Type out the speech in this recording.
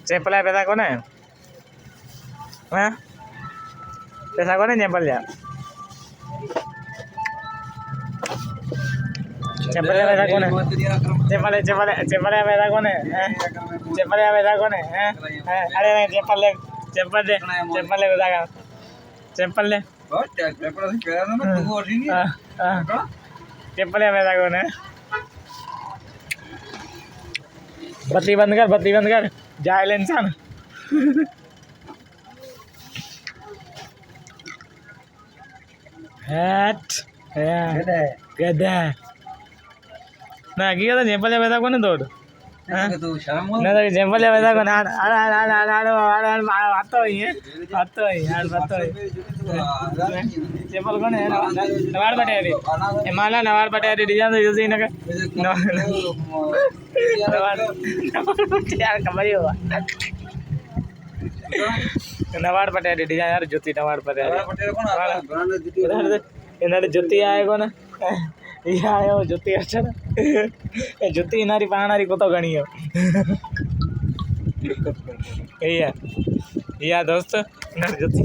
चेपला पैसा कोने हाँ पैसा कोने चेपल जा चेपल पैसा कोने चेपल चेपल चेपल पैसा कोने चेपल पैसा कोने अरे नहीं चेपल ले चेपल ले चेपल ले पैसा का चेपल ले चेपल पैसा कोने बत्ती बंद कर जाए इंसान हैट गधा ना किया था जेपल पैसा कोने तोड़ ना तो जेपल पैसा कोने आतो ही है यार बात तो जेपल कोने नवार बटेरी माला नवार बटेरी डिजाइन तो यूज ही ना नवार यार कमाई हुआ नवार पटेरी डिजाइन यार जुती नवार पटेरी इन्हें जुती आए को ना ये आए वो जुती अच्छा ना जुती इनारी पहनारी को तो गणी है ये दोस्त इन्हें जुती